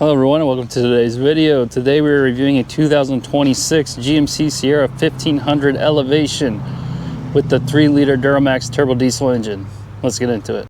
Hello everyone and welcome to today's video. Today we're reviewing a 2026 GMC Sierra 1500 Elevation with the 3-liter Duramax turbo diesel engine. Let's get into it.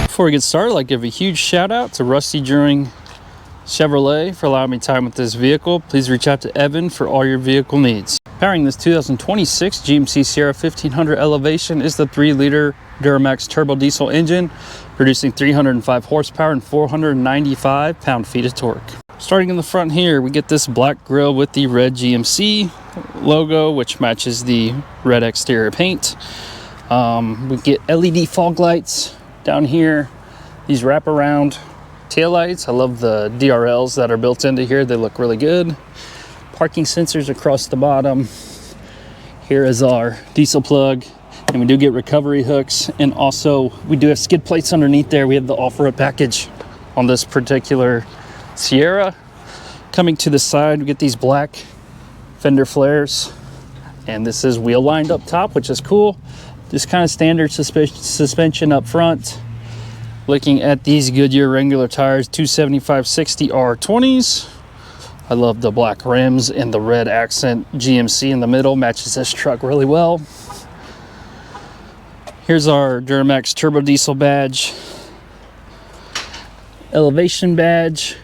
Before we get started, I'd like to give a huge shout out to Rusty Druring Chevrolet for allowing me time with this vehicle. Please reach out to Evan for all your vehicle needs. Powering this 2026 GMC Sierra 1500 Elevation is the 3-liter Duramax turbo diesel engine, producing 305 horsepower and 495 pound-feet of torque. Starting in the front here, we get this black grille with the red GMC logo, which matches the red exterior paint. We get LED fog lights down here, these wraparound taillights. I love the DRLs that are built into here. They look really good. Parking sensors across the bottom. Here is our diesel plug, and we do get recovery hooks, and also we do have skid plates underneath there. We have the off-road package on this particular Sierra. Coming to the side, we get these black fender flares, and this is wheel lined up top, which is cool. Just kind of standard suspension up front. Looking at these Goodyear regular tires, 275/60 R20s. I love the black rims and the red accent GMC in the middle. Matches this truck really well. Here's our Duramax turbo diesel badge. Elevation badge.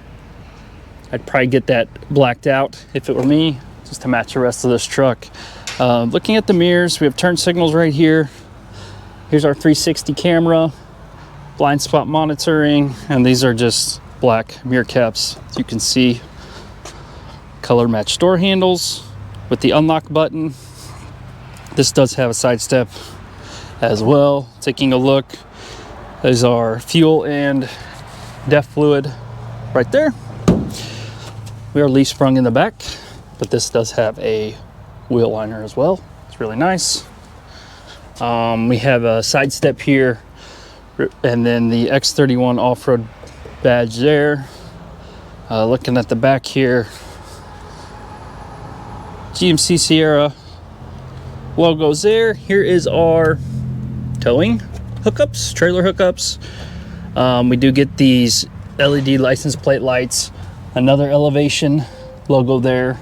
I'd probably get that blacked out if it were me, just to match the rest of this truck. Looking at the mirrors, we have turn signals right here. Here's our 360 camera, blind spot monitoring, and these are just black mirror caps. As you can see, color matched door handles with the unlock button. This does have a side step as well. Taking a look, there's our fuel and DEF fluid right there. We are leaf sprung in the back, but this does have a wheel liner as well. It's really nice. We have a side step here, and then the X31 off-road badge there. Looking at the back here, GMC Sierra logos there. Here is our towing hookups, trailer hookups. We do get these LED license plate lights, another Elevation logo there.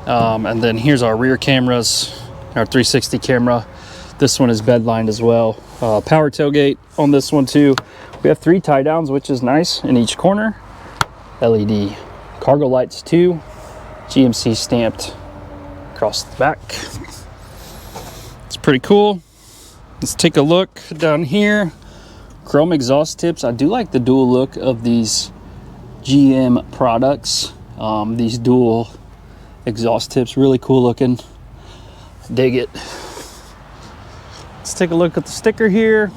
And then here's our rear cameras, our 360 camera. This one is bed lined as well. Power tailgate on this one too. We have 3 tie downs, which is nice in each corner. LED cargo lights too. GMC stamped across the back. It's pretty cool. Let's take a look down here. Chrome exhaust tips. I do like the dual look of these GM products. These dual exhaust tips, really cool looking. Dig it. Let's take a look at the sticker here.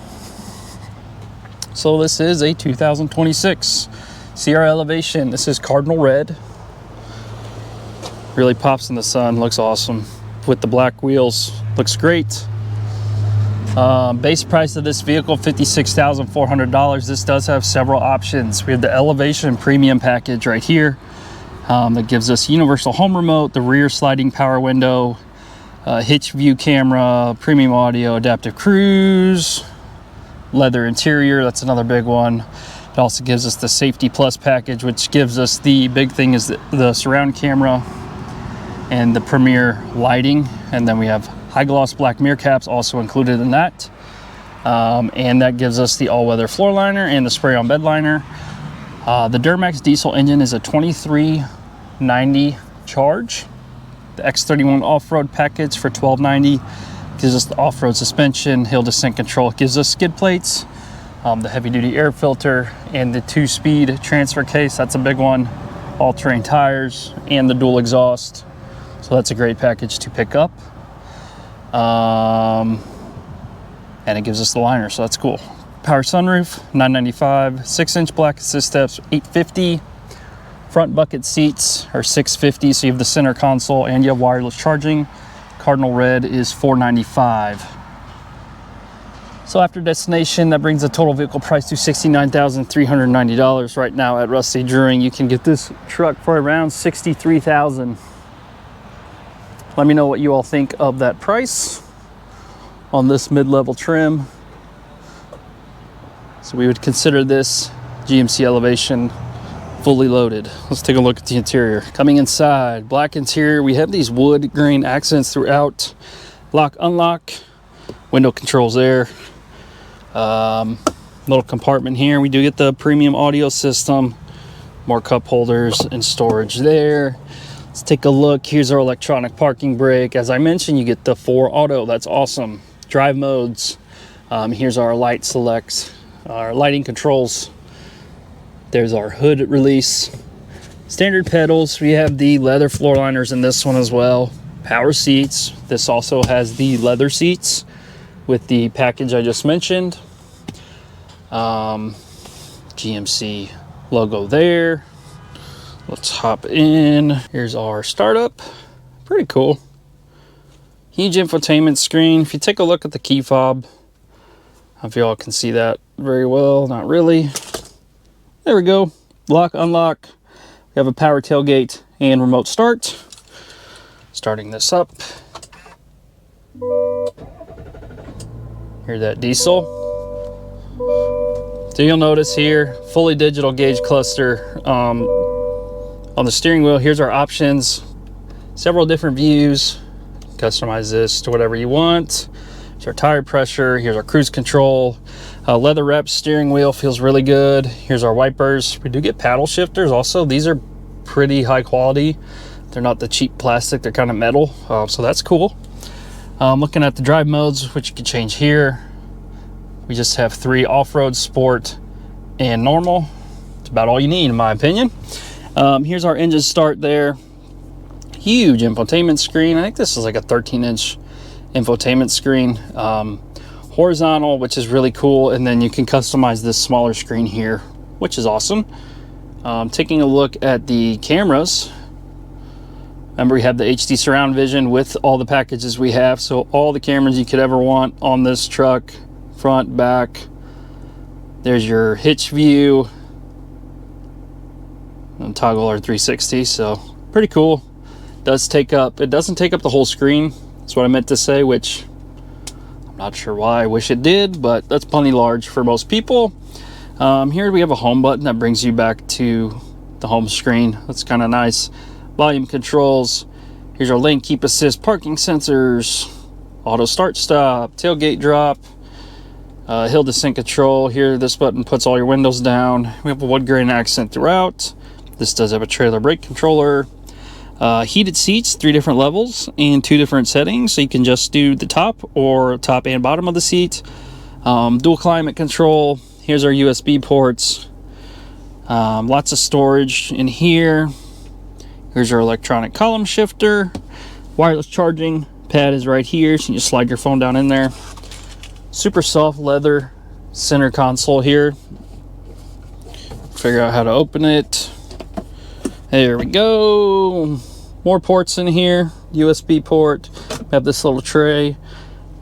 So this is a 2026 Sierra Elevation. This is cardinal red. Really pops in the sun, looks awesome. With the black wheels, looks great. Base price of this vehicle, $56,400. This does have several options. We have the Elevation Premium package right here. That gives us universal home remote, the rear sliding power window, hitch view camera, premium audio, adaptive cruise, leather interior. That's another big one. It also gives us the Safety Plus package, which gives us the big thing is the surround camera and the premier lighting. And then we have high gloss black mirror caps also included in that. And that gives us the all-weather floor liner and the spray-on bed liner. The Duramax diesel engine is a $23.90 charge. The X31 off-road package for $12.90 gives us the off-road suspension, hill descent control. It gives us skid plates, the heavy-duty air filter, and the 2-speed transfer case. That's a big one. All-terrain tires and the dual exhaust. So that's a great package to pick up. And it gives us the liner, so that's cool. Power sunroof, $995. 6-inch black assist steps, $850. Front bucket seats are $650, so you have the center console and you have wireless charging. Cardinal Red is $495. So after destination, that brings the total vehicle price to $69,390. Right now at Rusty Jewelry, you can get this truck for around $63,000. Let me know what you all think of that price on this mid-level trim. So we would consider this GMC Elevation fully loaded. Let's take a look at the interior. Coming inside, black interior. We have these wood grain accents throughout. Lock, unlock, window controls there. Little compartment here. We do get the premium audio system, more cup holders and storage there. Let's take a look. Here's our electronic parking brake. As I mentioned, you get the 4 auto. That's awesome. Drive modes. Here's our light select, our lighting controls. There's our hood release. Standard pedals. We have the leather floor liners in this one as well. Power seats. This also has the leather seats with the package I just mentioned. GMC logo there. Let's hop in. Here's our startup. Pretty cool. Huge infotainment screen. If you take a look at the key fob, I don't know if you all can see that very well. Not really. There we go. Lock, unlock. We have a power tailgate and remote start. Starting this up. Hear that diesel. So you'll notice here, fully digital gauge cluster on the steering wheel. Here's our options, several different views. Customize this to whatever you want. Here's our tire pressure. Here's our cruise control. Leather wrapped steering wheel feels really good. Here's our wipers. We do get paddle shifters also. These are pretty high quality. They're not the cheap plastic, they're kind of metal, so that's cool. Looking at the drive modes, which you can change here. We just have 3: off-road, sport, and normal. It's about all you need in my opinion. Here's our engine start there. Huge infotainment screen. I think this is like a 13-inch infotainment screen. Horizontal, which is really cool, and then you can customize this smaller screen here, which is awesome. Taking a look at the cameras. Remember, we have the HD surround vision with all the packages we have, so all the cameras you could ever want on this truck. Front, back. There's your hitch view. And toggle our 360, so pretty cool. It doesn't take up the whole screen. That's what I meant to say, which I'm not sure why. I wish it did, but that's plenty large for most people. Here we have a home button that brings you back to the home screen. That's kind of nice. Volume controls. Here's our lane keep assist, parking sensors, auto start stop, tailgate drop, hill descent control. Here, this button puts all your windows down. We have a wood grain accent throughout. This does have a trailer brake controller. Heated seats, 3 different levels and 2 different settings, so you can just do the top or top and bottom of the seat. Dual climate control. Here's our USB ports. Lots of storage in here. Here's our electronic column shifter. Wireless charging pad is right here, so you just slide your phone down in there. Super soft leather center console here. Figure out how to open it. There we go. More ports in here. USB port. We have this little tray.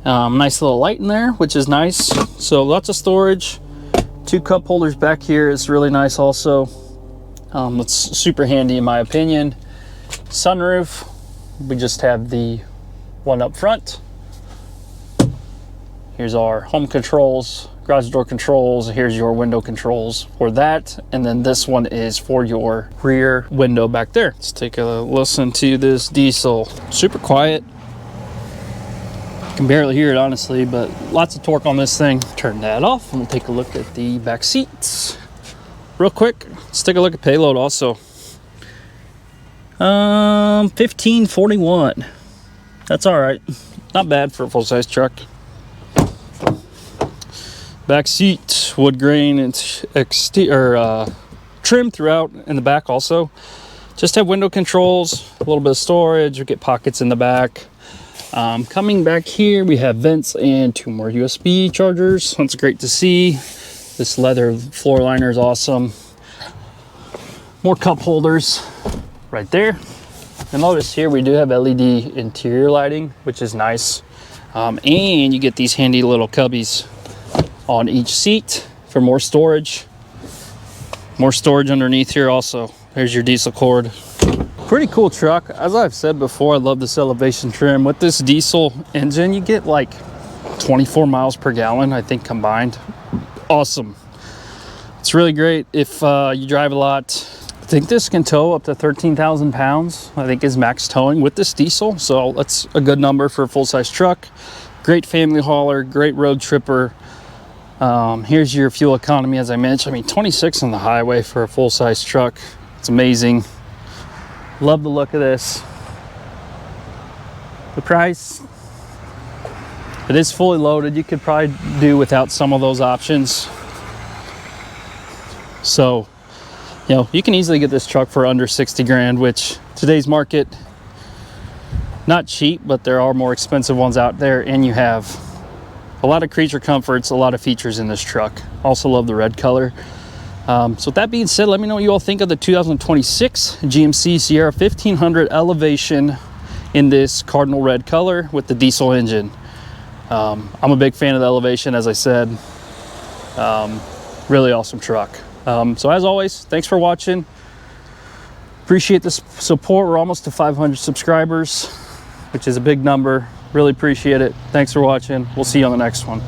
Nice little light in there, which is nice. So lots of storage. 2 cup holders back here is really nice also. It's super handy in my opinion. Sunroof. We just have the one up front. Here's our home controls, garage door controls. Here's your window controls for that. And then this one is for your rear window back there. Let's take a listen to this diesel. Super quiet. Can barely hear it honestly, but lots of torque on this thing. Turn that off and we'll take a look at the back seats. Real quick, let's take a look at payload also. 1541. That's all right. Not bad for a full-size truck. Back seat, wood grain and trim throughout in the back also. Just have window controls, a little bit of storage. We get pockets in the back. Coming back here, we have vents and 2 more USB chargers. That's great to see. This leather floor liner is awesome. More cup holders right there. And notice here we do have LED interior lighting, which is nice. And you get these handy little cubbies on each seat for more storage. More storage underneath here also. There's your diesel cord. Pretty cool truck. As I've said before, I love this elevation trim. With this diesel engine, you get like 24 miles per gallon, I think, combined. Awesome. It's really great if you drive a lot. I think this can tow up to 13,000 pounds, I think is max towing with this diesel. So that's a good number for a full-size truck. Great family hauler, great road tripper. Here's your fuel economy, as I mentioned. I mean, 26 on the highway for a full-size truck. It's amazing. Love the look of this. The price, it is fully loaded. You could probably do without some of those options. So, you know, you can easily get this truck for under 60 grand, which today's market, not cheap, but there are more expensive ones out there. And you have a lot of creature comforts, a lot of features in this truck. Also love the red color. So with that being said, let me know what you all think of the 2026 GMC Sierra 1500 Elevation in this cardinal red color with the diesel engine. I'm a big fan of the Elevation, as I said. Really awesome truck. So as always, thanks for watching. Appreciate the support. We're almost to 500 subscribers, which is a big number. Really appreciate it. Thanks for watching. We'll see you on the next one.